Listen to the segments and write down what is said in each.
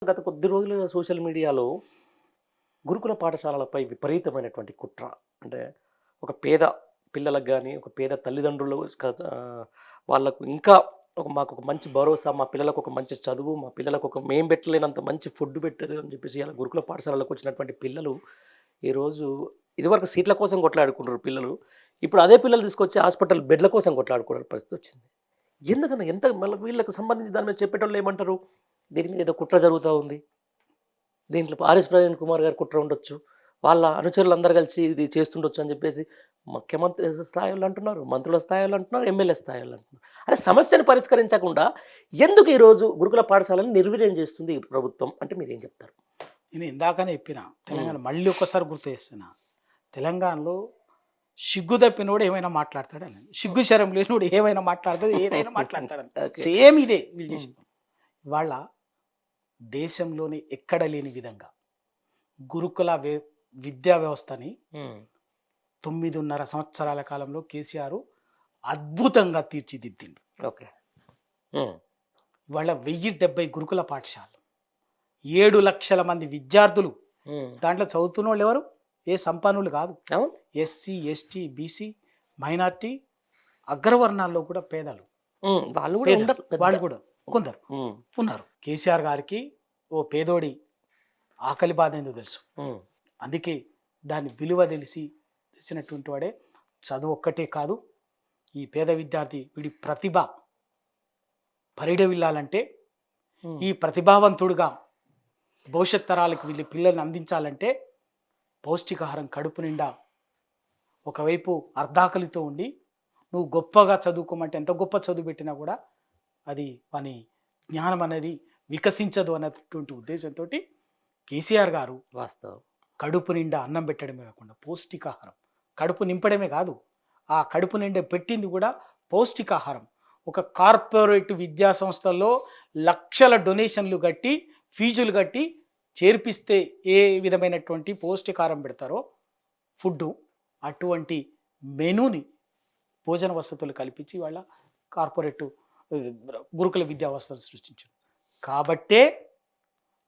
గత కొద్ది రోజులుగా సోషల్ మీడియాలో గురుకుల పాఠశాలలపై విపరీతమైనటువంటి కుట్ర. అంటే ఒక పేద పిల్లలకు గాని, ఒక పేద తల్లిదండ్రులు వాళ్ళకు ఇంకా మాకొక మంచి భరోసా, మా పిల్లలకు ఒక మంచి చదువు, మా పిల్లలకు ఒక మేము పెట్టలేనంత మంచి ఫుడ్ పెట్టదు అని చెప్పేసి ఇలా గురుకుల పాఠశాలలకు వచ్చినటువంటి పిల్లలు ఈరోజు ఇదివరకు సీట్ల కోసం కొట్లాడుకుంటారు పిల్లలు. ఇప్పుడు అదే పిల్లలు తీసుకొచ్చి హాస్పిటల్ బెడ్ల కోసం కొట్లాడుకునే పరిస్థితి వచ్చింది. ఎందుకన్నా ఎంత మళ్ళీ వీళ్ళకి సంబంధించి దాని మీద చెప్పేటోళ్ళు ఏమంటారు? దీని మీద ఏదో కుట్ర జరుగుతా ఉంది. దీంట్లో ఆర్ఎస్ ప్రవీణ్ కుమార్ గారి కుట్ర ఉండొచ్చు. వాళ్ళ అనుచరులందరూ కలిసి ఇది చేస్తుండొచ్చు అని చెప్పేసి ముఖ్యమంత్రి స్థాయిలో అంటున్నారు, మంత్రుల స్థాయిలో అంటున్నారు, ఎమ్మెల్యే స్థాయిలో అంటున్నారు. అరే సమస్యను పరిష్కరించకుండా ఎందుకు ఈరోజు గురుకుల పాఠశాలను నిర్వీర్యం చేస్తుంది ఈ ప్రభుత్వం అంటే మీరేం చెప్తారు? నేను ఇందాకనే చెప్పిన తెలంగాణ మళ్ళీ ఒకసారి గుర్తు చేస్తున్నా. తెలంగాణలో సిగ్గు తప్పినోడు ఏమైనా మాట్లాడతాడని, సిగ్గు శరం లేనివాడు ఏమైనా మాట్లాడతాడు, ఏదైనా మాట్లాడతాడని. సేమ్ ఇదే వీళ్ళు చేసిన వాళ్ళ దేశంలోని ఎక్కడ లేని విధంగా గురుకుల విద్యా వ్యవస్థని 9.5 సంవత్సరాల కాలంలో కేసీఆర్ అద్భుతంగా తీర్చిదిద్దిండు. ఓకే. వాళ్ళ 1070 గురుకుల పాఠశాలలు, 7 లక్షల మంది విద్యార్థులు. దాంట్లో చదువుతున్న వాళ్ళు ఎవరు? ఏ సంపన్నులు కాదు. ఎస్సీ, ఎస్టీ, బీసీ, మైనార్టీ, అగ్రవర్ణాల్లో కూడా పేదలు, వాళ్ళు కూడా కొందరు ఉన్నారు. కేసీఆర్ గారికి ఓ పేదోడి ఆకలి బాధ ఏందో తెలుసు. అందుకే దాని విలువ తెలిసినటువంటి వాడే చదువు ఒక్కటే కాదు, ఈ పేద విద్యార్థి వీడి ప్రతిభ పరిడవిల్లాలంటే, ఈ ప్రతిభావంతుడుగా భవిష్యత్ తరాలకు వీళ్ళ పిల్లల్ని అందించాలంటే పౌష్టికాహారం కడుపు నిండా, ఒకవైపు అర్ధాకలితో ఉండి నువ్వు గొప్పగా చదువుకోమంటే ఎంత గొప్ప చదువు పెట్టినా కూడా అది వాని జ్ఞానం అనేది వికసించదు అన్నటువంటి ఉద్దేశంతో కేసీఆర్ గారు వాస్తవం కడుపు నిండా అన్నం పెట్టడమే కాకుండా పౌష్టికాహారం, కడుపు నింపడమే కాదు, ఆ కడుపు నిండా పెట్టింది కూడా పౌష్టికాహారం. ఒక కార్పొరేట్ విద్యా సంస్థల్లో లక్షల డొనేషన్లు కట్టి, ఫీజులు కట్టి చేర్పిస్తే ఏ విధమైనటువంటి పౌష్టికాహారం పెడతారో ఫుడ్డు, అటువంటి మెనూని భోజన వసతులు కల్పించి వాళ్ళ కార్పొరేట్ గురుకుల విద్యా వ్యవస్థను సృష్టించారు. కాబట్టే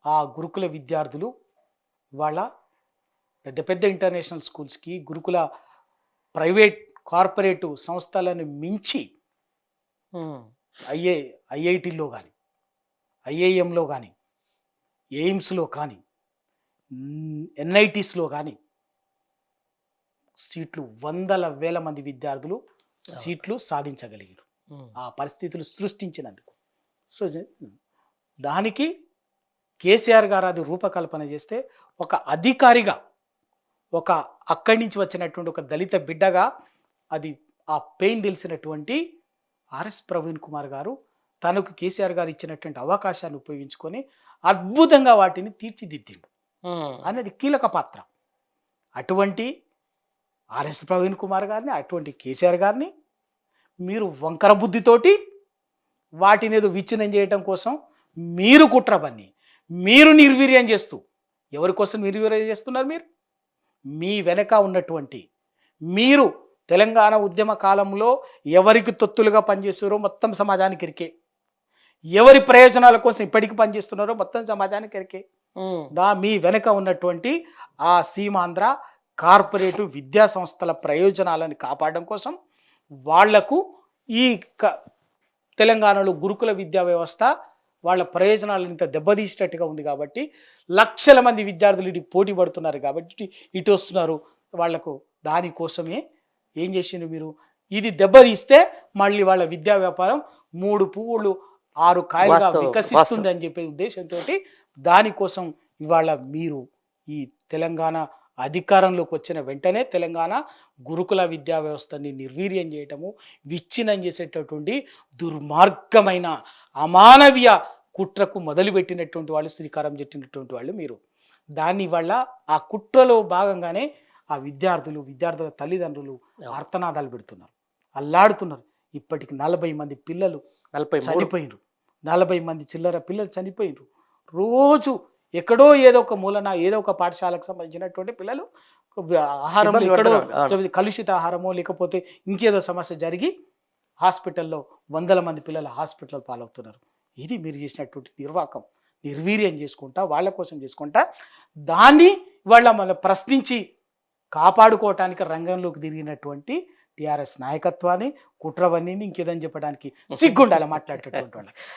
ఆ గురుకుల విద్యార్థులు వాళ్ళ పెద్ద పెద్ద ఇంటర్నేషనల్ స్కూల్స్కి, గురుకుల ప్రైవేట్ కార్పొరేటు సంస్థలను మించి ఐఐటీల్లో కానీ, ఐఐఎంలో కానీ, ఎయిమ్స్లో కానీ, ఎన్ఐటీస్లో కానీ సీట్లు, వందల వేల మంది విద్యార్థులు సీట్లు సాధించగలిగారు ఆ పరిస్థితులు సృష్టించినందుకు. సో దానికి కేసీఆర్ గారు అది రూపకల్పన చేస్తే, ఒక అధికారిగా, ఒక అక్కడి నుంచి వచ్చినటువంటి ఒక దళిత బిడ్డగా అది ఆ పెయిన్ తెలిసినటువంటి ఆర్ఎస్ ప్రవీణ్ కుమార్ గారు తనకు కేసీఆర్ గారు ఇచ్చినటువంటి అవకాశాన్ని ఉపయోగించుకొని అద్భుతంగా వాటిని తీర్చిదిద్దిండు అనేది కీలక పాత్ర. అటువంటి ఆర్ఎస్ ప్రవీణ్ కుమార్ గారిని, అటువంటి కేసీఆర్ గారిని మీరు వంకర బుద్ధితోటి వాటిని ఏదో విచ్ఛిన్నం చేయడం కోసం మీరు కుట్ర పన్ని, మీరు నిర్వీర్యం చేస్తూ, ఎవరి కోసం నిర్వీర్యం చేస్తున్నారు? మీరు మీ వెనక ఉన్నటువంటి, మీరు తెలంగాణ ఉద్యమ కాలంలో ఎవరికి తొత్తులుగా పనిచేస్తారో మొత్తం సమాజానికి ఎరికే, ఎవరి ప్రయోజనాల కోసం ఇప్పటికీ పనిచేస్తున్నారో మొత్తం సమాజానికి ఎరికే. మీ వెనక ఉన్నటువంటి ఆ సీమాంధ్ర కార్పొరేటు విద్యా సంస్థల ప్రయోజనాలను కాపాడడం కోసం వాళ్లకు ఈ తెలంగాణలో గురుకుల విద్యా వ్యవస్థ వాళ్ళ ప్రయోజనాలను ఇంత దెబ్బతీసినట్టుగా ఉంది. కాబట్టి లక్షల మంది విద్యార్థులు ఇటు పోటీ పడుతున్నారు కాబట్టి ఇటు వస్తున్నారు వాళ్లకు. దానికోసమే ఏం చేసిండ్రు మీరు? ఇది దెబ్బతీస్తే మళ్ళీ వాళ్ళ విద్యా వ్యాపారం 3 పువ్వులు 6 కాయలుగా వికసిస్తుంది అని చెప్పే ఉద్దేశంతో దానికోసం ఇవాళ మీరు ఈ తెలంగాణ అధికారంలోకి వచ్చిన వెంటనే తెలంగాణ గురుకుల విద్యా వ్యవస్థని నిర్వీర్యం చేయటము, విచ్ఛిన్నం చేసేటటువంటి దుర్మార్గమైన అమానవీయ కుట్రకు మొదలుపెట్టినటువంటి వాళ్ళు, శ్రీకారం చుట్టినటువంటి వాళ్ళు మీరు. దాని వల్ల ఆ కుట్రలో భాగంగానే ఆ విద్యార్థుల తల్లిదండ్రులు ఆర్తనాదాలు పెడుతున్నారు, అల్లాడుతున్నారు. ఇప్పటికి 40 మంది పిల్లలు చనిపోయినరు, 40 మంది చిల్లర పిల్లలు చనిపోయినరు. రోజు ఎక్కడో ఏదో ఒక మూలన, ఏదో ఒక పాఠశాలకు సంబంధించినటువంటి పిల్లలు ఆహారం ఎక్కడో కలుషిత ఆహారమో లేకపోతే ఇంకేదో సమస్య జరిగి హాస్పిటల్లో వందల మంది పిల్లలు హాస్పిటల్ పాలవుతున్నారు. ఇది మీరు చేసినటువంటి నిర్వాకం. నిర్వీర్యం చేసుకుంటా వాళ్ళ కోసం చేసుకుంటా దాన్ని వాళ్ళ మళ్ళీ ప్రశ్నించి కాపాడుకోవటానికి రంగంలోకి తిరిగినటువంటి టీఆర్ఎస్ నాయకత్వాన్ని కుట్రవన్నీ ఇంకేదని చెప్పడానికి సిగ్గుండాలి మాట్లాడేటటువంటి వాళ్ళకి.